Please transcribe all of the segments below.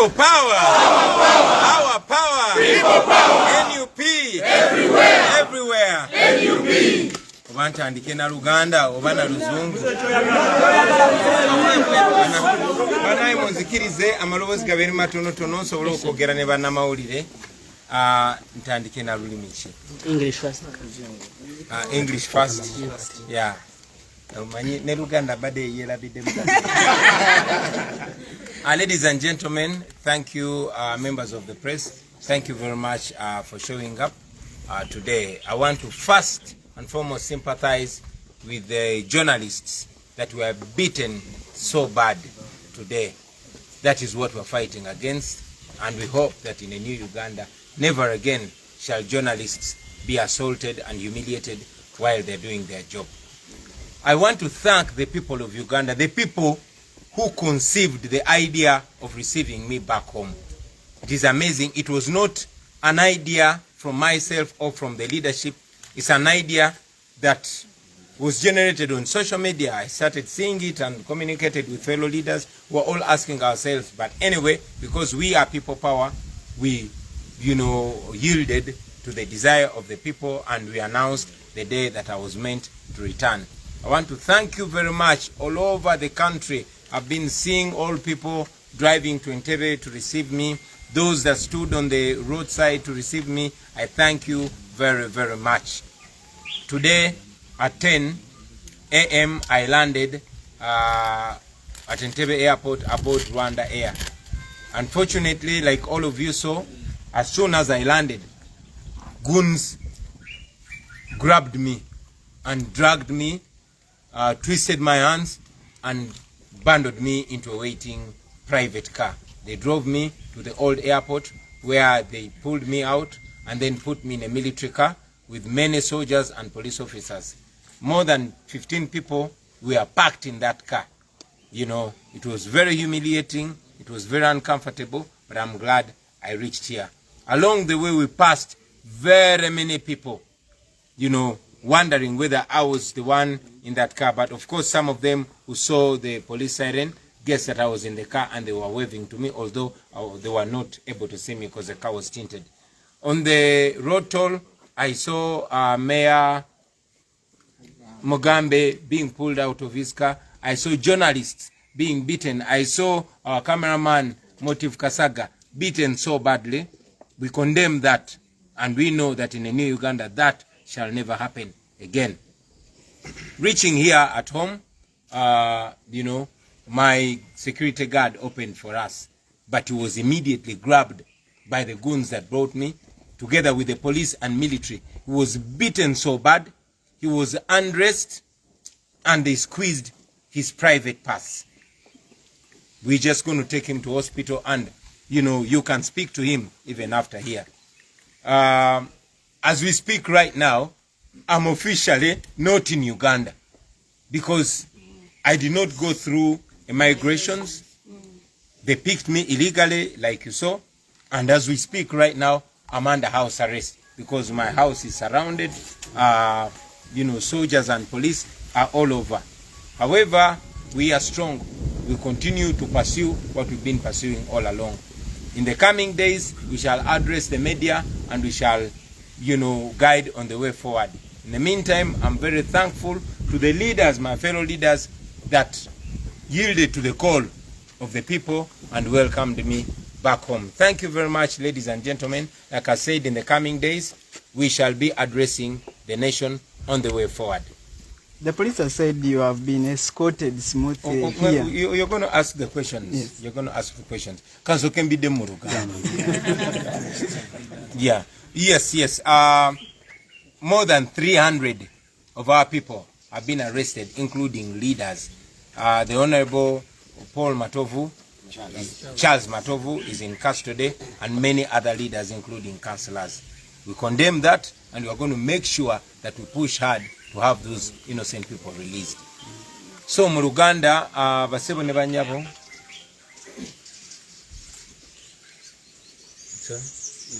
People power. Our power. People power. NUP. Everywhere. Everywhere. NUP. Obanta andikena Luganda, obana Luzungu. Banayi munzikirize amalobozi gaberi matonotono nsobola okwogera ne bannamawulire. Ntandike na lulimi ki? English first. English first. Yeah. Ne Luganda bade yerabide. Ladies and gentlemen, thank you, members of the press. Thank you very much for showing up today. I want to first and foremost sympathize with the journalists that were beaten so bad today. That is what we're fighting against, and we hope that in a new Uganda, never again shall journalists be assaulted and humiliated while they're doing their job. I want to thank the people of Uganda, the people who conceived the idea of receiving me back home. It is amazing. It was not an idea from myself or from the leadership. It's an idea that was generated on social media. I started seeing it and communicated with fellow leaders. We're all asking ourselves, but anyway, because we are people power, we, yielded to the desire of the people, and we announced the day that I was meant to return. I want to thank you very much. All over the country, I've been seeing all people driving to Entebbe to receive me. Those that stood on the roadside to receive me, I thank you very, very much. Today at 10 a.m. I landed at Entebbe Airport aboard Rwanda Air. Unfortunately, like all of you saw, as soon as I landed, goons grabbed me and dragged me, twisted my hands and bundled me into a waiting private car. They drove me to the old airport where they pulled me out and then put me in a military car with many soldiers and police officers. More than 15 people were packed in that car. It was very humiliating. It was very uncomfortable, but I'm glad I reached here. Along the way, we passed very many people, wondering whether I was the one in that car. But of course, some of them who saw the police siren guessed that I was in the car and they were waving to me, although they were not able to see me because the car was tinted. On the road toll, I saw Mayor Mugambe being pulled out of his car. I saw journalists being beaten. I saw our cameraman, Motive Kasaga, beaten so badly. We condemn that, and we know that in a new Uganda, that shall never happen again. Reaching here at home, my security guard opened for us, but he was immediately grabbed by the goons that brought me, together with the police and military. He was beaten so bad, he was undressed, and they squeezed his private purse. We're just going to take him to hospital, and you can speak to him even after here. As we speak right now, I'm officially not in Uganda because I did not go through immigrations. They picked me illegally, like you saw, and as we speak right now, I'm under house arrest because my house is surrounded. Soldiers and police are all over. However, we are strong. We continue to pursue what we've been pursuing all along. In the coming days, we shall address the media and we shall, guide on the way forward. In the meantime, I'm very thankful to the leaders, my fellow leaders, that yielded to the call of the people and welcomed me back home. Thank you very much, ladies and gentlemen. Like I said, in the coming days, we shall be addressing the nation on the way forward. The police have said you have been escorted smoothly here. You're going to ask the questions. Yes. You're going to ask the questions. Because you can be demuruga. Yeah. Yes. More than 300 of our people have been arrested, including leaders. The Honorable Paul Matovu, Charles Matovu, is in custody, and many other leaders, including councillors. We condemn that, and we are going to make sure that we push hard to have those innocent people released. So, Muruganda, basebo ne banyabo.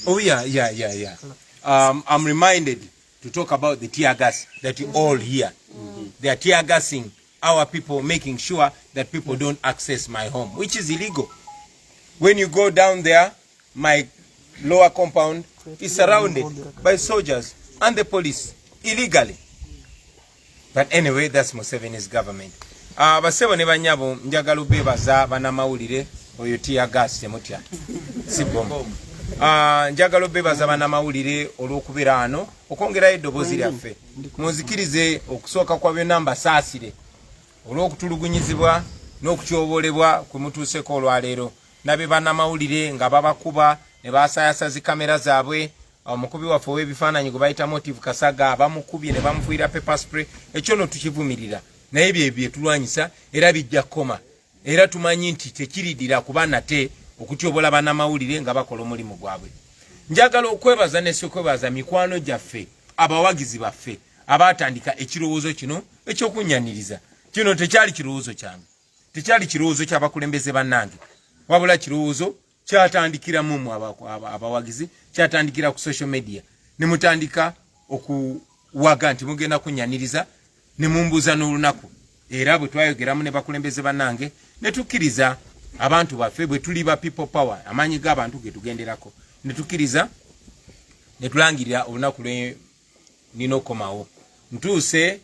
Oh yeah. I'm reminded to talk about the tear gas that you all hear. They are tear gassing our people, making sure that people don't access my home, which is illegal. When you go down there, my lower compound is surrounded by soldiers and the police illegally. But anyway, that's Museveni's government. Basebo ne banyabo njagala bebaza bana mawulire oyo tia gas temutya. Sibombo. Njagala bebaza bana mawulire olwokubira ano okongera eddobozi lyaffe. Muzikirize okusooka kwa byo namba saasire. Olwokutulugunyizibwa n'okutyobolebwa kwe mutuuseko olwaleero. Nabe bana mawulire nga babakuba ne baasayasa zi kamera zaabwe. Omukubi waffe w'ebifaananyi gwe bayita Motive Kasaga bamukubye ne bamufuira pepper spray. Ekyo no tukivumirira. Naye bye tulwanyisa era bijja koma. Era tumanyi nti tekiridira kuba nate okutyobola bana mawulire nga bakola omulimu gwabwe. Njagala okwebaza ne sekwebaza mikwano gyaffe abawagizi baffe abatandika ekirowoozo kino ekyokunnyaniriza. Kino tekyali kirowoozo kyange. Tekyali kirowoozo ky'abakulembeze bannange. Wabula kirowoozo kyatandikira mu abawagizi, kyatandikira ku social media. Ne mutandika okuwaga nti mugenda kunnyaniriza ne mumbuuza n'olunaku. Era bwe twayogeramu ne bakulembeze bannange ne tukkiriza abantu baffe bwe tuli ba people power amanyi g'abantu ge tugenderako. Ne tukkiriza ne tulangirira olunaku lwe nino komawo. Ntuuse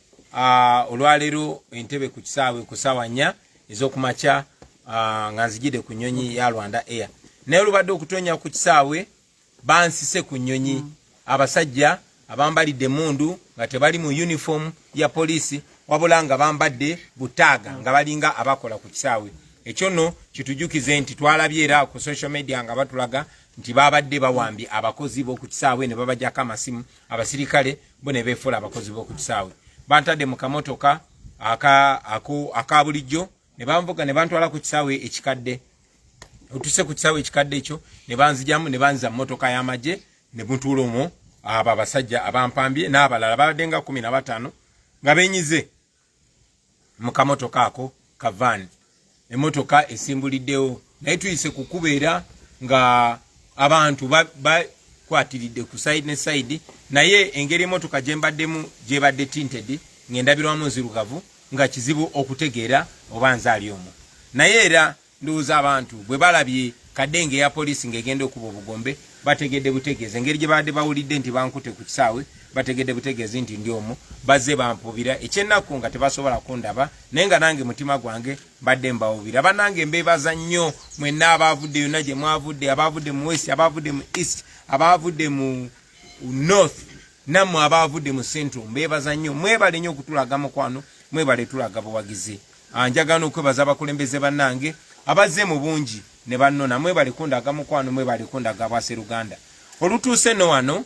olwaleero Entebbe ku kisaawe ku ssaawa 4 ez'okumakya nga nzigide ku nnyonyi ya Rwanda Air. Naye olubadde okutonya ku kisaawe bansise ku nnyonyi abasajja abambalidde mundu nga tebali mu uniform ya polisi wabula nga bambadde butaaga nga balinga abakola ku kisaawe. Ekyo nno kitujukize nti twalabye era ku social media nga batulaga nti babadde bawambi abakozi b'oku kisaawe ne babajjako amasimu abasirikale bo ne beefuula abakozi b'oku kisaawe. Bantadde mu kamotoka aka bulijjo ne banvuga ne bantwala ku kisaawe ekikadde. Otuse ku kisaawe ekikadde ekyo ne banzijamu ne banza mmotoka y'amagye ne buntuula omwo abo abasajja abampambye n'abalala babadde nga 15 nga benyize mu kamotoka ako ka van. Emmotoka esimbuliddewo naye tuyise kukubeera nga abantu bakwatiridde ku side ne side, naye engeri emmotoka gyembaddemu gyebadde tinted ng'endabirwamu nzirugavu nga kizibu okutegeera oba nzaali omwo. Naye era ndowooza abantu bwe balabye kadenge ya polisi ng'egenda okuba obugombe bategedde butegeeze engeri gye badde bawulidde nti bankute ku kisaawe bategedde butegeeze nti ndi omwo bazze bampubira ekyennaku nga tebasobola kundaba naye nga nange mutima gwange mbadde mbawubira. Bannange mbeebaza nnyo mwenna abaavudde yonna gye mwavudde, abaavudde mu west, abaavudde mu east, abaavudde mu north, nammwe abaavudde mu central mbeebaza nnyo. Mwebale nnyo okutulaga mukwano, mwebale tulaga buwagizi. Njagala okwebaza abakulembeze bannange abazze mu bungi ne bannona, mwebale kundaga mukwano, mwebale kundaga bwaseruganda. Olutuuse no wano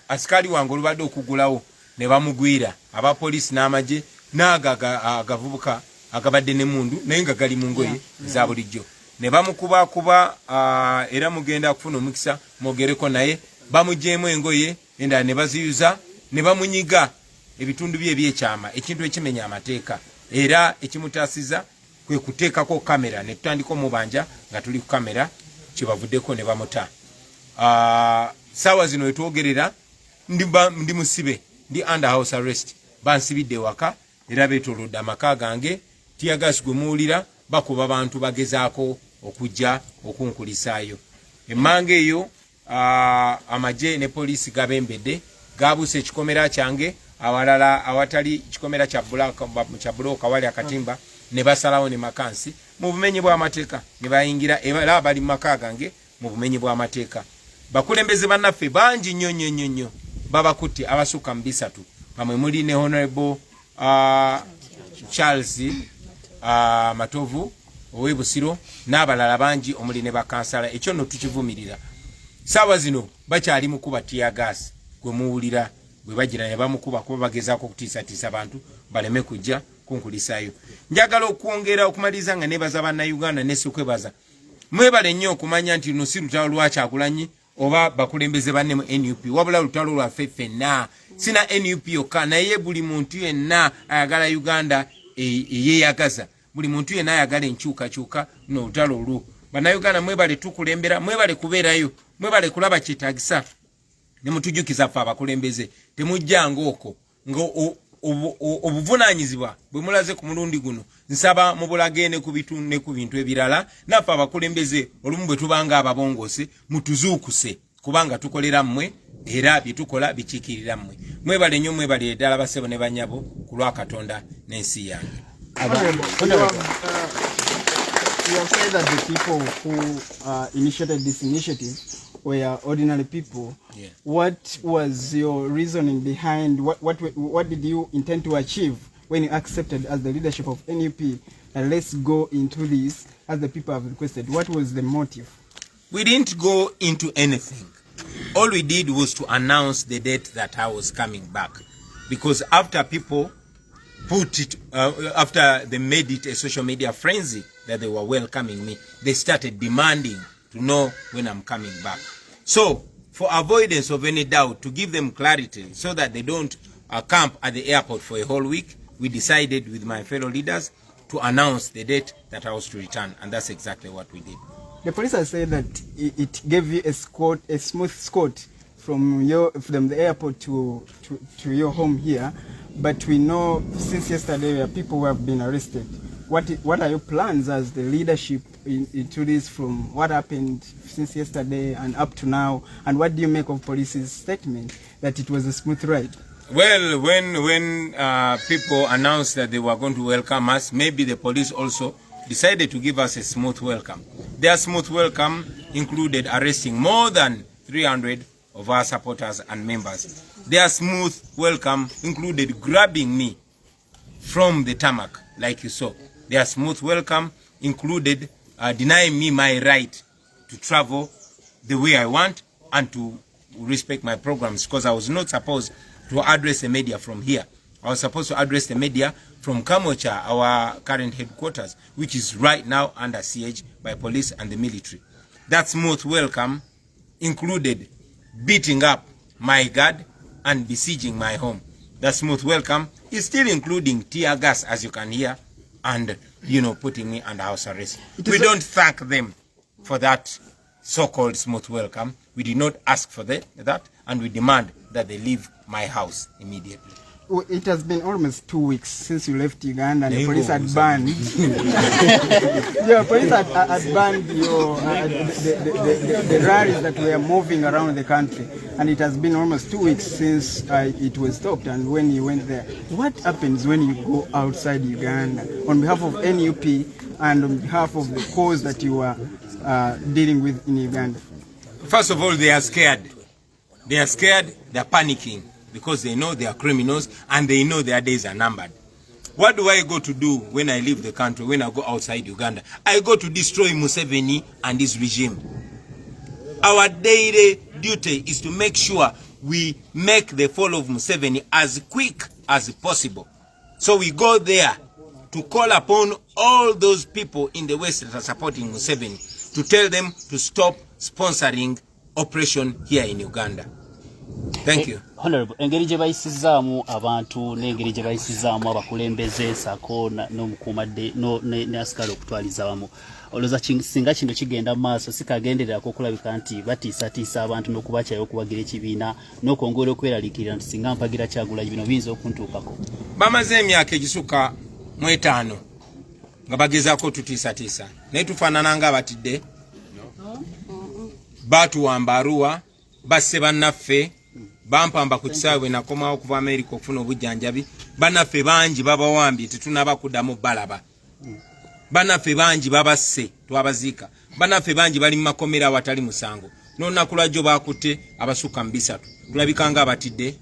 asikali wange olubadde okugulawo ne bamugwira abapolisi n'amagye n'agavubuka agabadde ne mundu naye nga gali mu ngoye za bulijjo ne bamukubakuba era mugenda kufuna omukisa mwogereko naye bamujeemu engoye endala ne baziyuza ne bamunyiga ebitundu bye ebyekyama, ekintu ekimenya amateeka era ekimutaasiza kwe kuteekako kamera ne tutandika omubanja nga tuli ku kamera kyebavuddeko ne bamuta. Sawa zino etwogerera ndi musibe ndi under house arrest bansibidde waka era beetolodde amaka gange tiyagas gwe muwulira bakuba bantu bagezaako okujja okunkulisaayo. Emmanga eyo amagye ne polisi gabembedde gabuuse ekikomera kyange awalala awatali kikomera kya bulooka wali akatimba ne basalawo ne makansi mu bumenyi bw'amateeka ne bayingira era abali mu maka gange mu bumenyi bw'amateeka. Bakulembeze bannaffe bangi nnyo babakutte abasukka mu 3 bamwe muli ne Honorable Charles Matovu ow'Ebusiro n'abalala bangi omuli ne bakansala. Ekyo nno tukivumirira. Saawa zino bakyali mu kuba tear gas gwe muwulira bwe bagira ne bamukuba kuba bagezaako okutiisatiisa abantu baleme kujja kunkulisaayo. Njagala okwongera okumaliza nga nebaza bannayuganda ne sukwebaza. Mwebale nnyo okumanya nti luno si lutalo lwa Kyagulanyi oba bakulembeze banne mu NUP wabula lutalo lwaffe ffenna. Sina NUP yokka naye buli muntu yenna ayagala Uganda eyeeyagaza. Buli muntu yenna ayagala enkyukakyuka no lutalo olwo. Bannayuganda mwebale tukulembera, mwebale kubeerayo, mwebale kulaba kyetaagisa ne mutujukiza ffe abakulembeze. Temujjanga okwo obuvunanyizibwa bwe mulaze ku mulundi guno nsaba mubulagene ku bintu ebirala nafa abakulembeze olumu bwe tubanga ababongose mutuzuukuse kubanga tukolera mmwe era bitukola bikiikirira mmwe mwebale nnyo mwebale ddala basebo ne banyabo ku lwa Katonda n'ensi yange. You have said that the people who initiated this initiative were ordinary people. Yeah. What was your reasoning behind, what did you intend to achieve when you accepted as the leadership of NUP and let's go into this as the people have requested? What was the motive? We didn't go into anything. All we did was to announce the date that I was coming back, because after people put it, after they made it a social media frenzy that they were welcoming me, they started demanding to know when I'm coming back. So for avoidance of any doubt, to give them clarity so that they don't camp at the airport for a whole week, we decided with my fellow leaders to announce the date that I was to return, and that's exactly what we did. The police has said that it gave you a smooth escort from the airport to your home here, but we know since yesterday there are people who have been arrested. What are your plans as the leadership into this, from what happened since yesterday and up to now, and what do you make of police's statement that it was a smooth ride? Well, when people announced that they were going to welcome us, maybe the police also decided to give us a smooth welcome. Their smooth welcome included arresting more than 300 of our supporters and members. Their smooth welcome included grabbing me from the tarmac, like you saw. Their smooth welcome included denying me my right to travel the way I want and to respect my programs, because I was not supposed to address the media from here. I was supposed to address the media from Kamocha, our current headquarters, which is right now under siege by police and the military. That smooth welcome included beating up my guard and besieging my home. That smooth welcome is still including tear gas, as you can hear, and, putting me under house arrest. We don't thank them for that so-called smooth welcome. We did not ask for that, and we demand that they leave my house immediately. It has been almost 2 weeks since you left Uganda, and the police had banned. Police had banned the rallies that were moving around the country, and it has been almost 2 weeks since it was stopped. And when you went there, what happens when you go outside Uganda on behalf of NUP and on behalf of the cause that you are dealing with in Uganda? First of all, they are scared. They are scared. They are panicking, because they know they are criminals and they know their days are numbered. What do I go to do when I leave the country, when I go outside Uganda? I go to destroy Museveni and his regime. Our daily duty is to make sure we make the fall of Museveni as quick as possible. So we go there to call upon all those people in the West that are supporting Museveni to tell them to stop sponsoring operation here in Uganda. Thank you. Honorable, engeri gye bayisizaamu abantu n'engeri gye bayisizaamu abakulembeze sako n'omukuumadde ne asikali okutwaliza wamu, olowooza singa kino kigenda mu maaso sikagendererako okulabika nti batiisatiisa abantu n'okubakyayo okubagira ekibiina n'okwongera okweraliikirira nti singa mpagira Kyagulanyi bino biyinza okuntuukako? Bamaze emyaka egisukka mu 5 nga bagezaako tutiisatiisa naye tufaanana ng'abatidde. Baatuwamba Arua, basse bannaffe, bampamba ku kisaawe nakomawo okuva Amerika okufuna obujjanjabi. Bannaffe bangi babawambye tetunaba kuddamu balaba. Bannaffe bangi babasse twabaziika. Bannaffe bangi bali mu makomera awatali musango. N'olunaku lwajjo baakutte abasukka mu 3. Tulabika nga abatidde.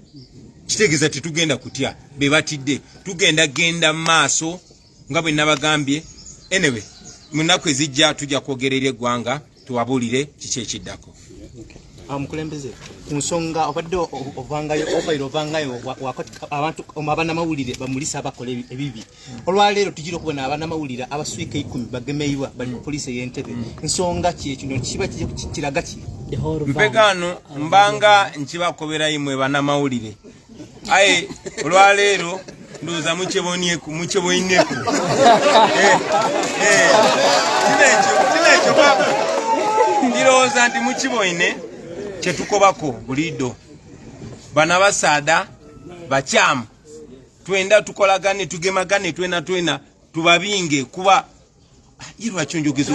Kitegeeza tetugenda kutya be batidde. Tugenda genda mu maaso nga bwe nabagambye. Anyway, mu nnaku ezijja tujja kwogerera eggwanga tuwabuulire kiki ekiddako. Mukulembeze ku nsonga obadde ovangayo abantu abanamawulire bamulisa abakola ebibi. Olwaleero tugira okubona abanamawulire abaswika 10 bagemeyiwa bali mu poliisi y'Entebbe. Nsonga ki ekino kiba kiraga ki? Mpegano mbanga nkibakoberayo mwe banamawulire. Aye olwaleero ndoza mukyeboineku. Kineekyo baba. Ndowooza nti mukiboine kyetukobako bulido. Bana basaada bakyamu twenda tukolagane tugemagane twena tubabinge kuba yirwa chonjogezo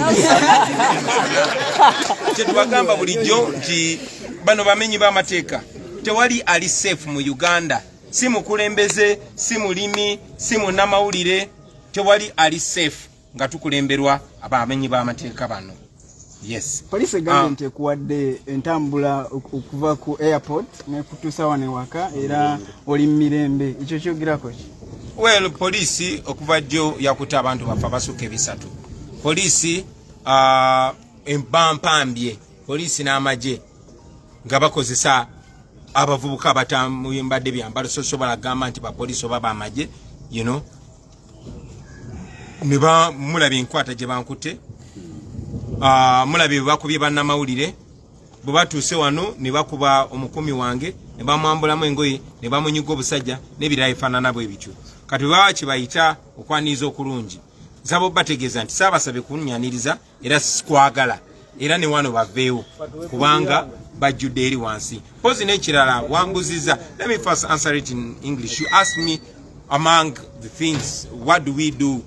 kyetwagamba bulijjo nti bano bamenyi b'amateeka tewali ali safe mu Uganda, si mukulembeze, si mulimi, si munnamawulire, tewali ali safe nga tukulemberwa abamenyi b'amateeka bano. Yes. Police government ekuwadde entambula okuva ku airport ne kutuusa wano ewaka era oli mirembe, ekyo kyogerako ki? Well, police okuva jjo yakuta abantu bafa basuka ebisatu. Police empampambye, police n'amagye nga bakozesa abavubuka abatambadde byambalo sosobola gamba nti bapoliisi oba bamagye, you know, ne bamulabye enkwata gye bankute, mulabye bakubye bannamawulire, bwe batuuse wano ne bakuba omukumi wange ne bamwambulamu engoye ne bamunyiga obusajja n'ebirala ebifaanana bwe bityo. Kati bwe kibayita okwaniriza okulungi, nsaba bategeeza nti saabasabye kunnyaniriza era sikwagala era ne wano baveewo kubanga bajjudde eri wansi. Pozi n'ekirala wambuziza. Let me first answer it in English. You asked me among the things, what do we do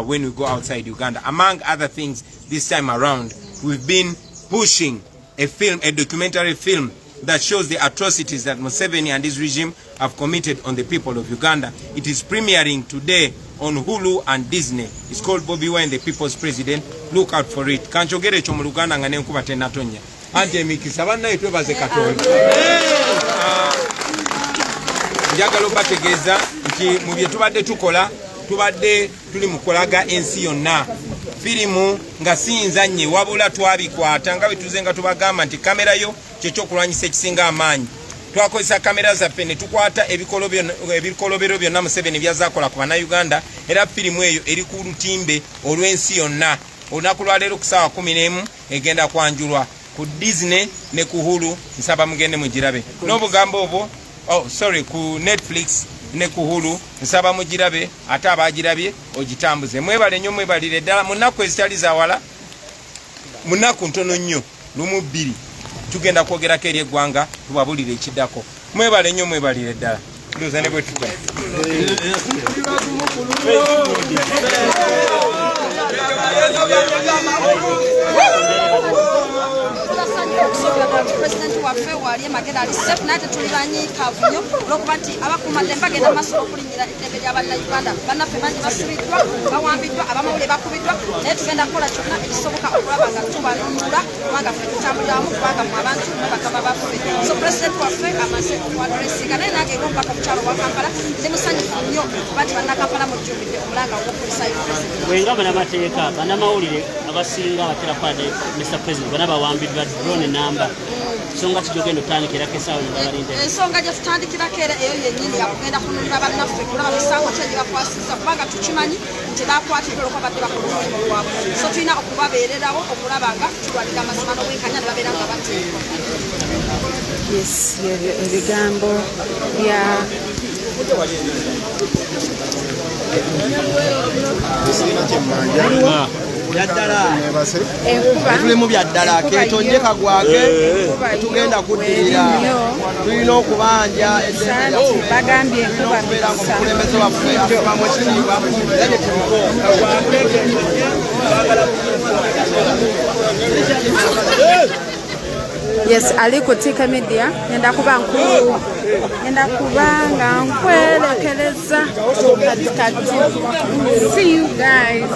when we go outside Uganda? Among other things, this time around, we've been pushing a film, a documentary film that shows the atrocities that Museveni and his regime have committed on the people of Uganda. It is premiering today on Hulu and Disney. It's called Bobi Wine, the People's President. Look out for it. Kanchogere ekyo mu Luganda nga nenkuba tenatonya. Ante mikisa bannaye twebaze Katonda. Njagala obategeeza nti mu bye tubadde tukola, tubadde tuli mu kulaga ensi yonna. Firimu nga siyinza nnyo wabula twabikwata nga bwe tuze nga tubagamba nti kamera yo kyekyokulwanyisa ekisinga amaanyi. Twakozesa kamera zaffe ne tukwata ebikolobero byonna Museveni byazaakola ku bannayuganda, era firimu eyo eri ku lutimbe olw'ensi yonna. Olunaku lwa leero ku ssaawa 11 egenda kwanjulwa ku Disney ne ku Hulu, nsaba mugende mugirabe. N'obugambo obwo, ku Netflix ne ku Hulu, nsaba mugirabe, ate abagirabye ogitambuze. Mwebale nnyo, mwebalire ddala. Mu nnaku ezitali zawala, mu nnaku ntono nnyo, lumu bbiri, tugenda kwogerako eri eggwanga tubabulire ekiddako. Mwebale nnyo, mwebalire ddala. Ndowooza ne bwe tukola. President waffe wali emagenda ali safe nate tuliranyi kavunyo olwokuba nti abakuumadde bagenda maaso okulinnyira eddembe ly'abannayuganda. Bannaffe bangi basibiddwa, bawambiddwa, abamawulire bakubiddwa, naye tugenda kukola kyonna ekisoboka okulaba nga tubanunula kubanga ffe tutambulira wamu kubanga mu abantu bakama baffe. So president waffe amaze okuadressinga, naye nange ng'omubaka omukyalo wa Kampala ndi musanyufu nnyo kuba nti bannakampala mujjumbidde omulanga ogw'okulisayo president. Bwengamba n'amateeka bannamawulire abasinga batera kwade Mr. President bana bawambiddwa drone namba. Songa kijogendo tandikirako essaawa nga balinde. Ensonga gye tutandikirako era eyo yennyini yakugenda kununula bannaffe kulaba misango ki gye bakwasizza kubanga tukimanyi nti bakwatiddwa olwokuba badde bakola omulimu gwabwe. So tulina okubabeererawo okulaba nga tulwanira amazima n'obwenkanya ne babeera nga bateekwa. Yes, ebigambo bya tulimu byaddala ketonye kagwake tugenda kuddirira tulina okubanja bagambye enkuba omukulembeze waffe afubamu ekitiibwa era gye tuliko Yes, aliko Tika Media nenda kuba nga nkwelekereza. See you guys.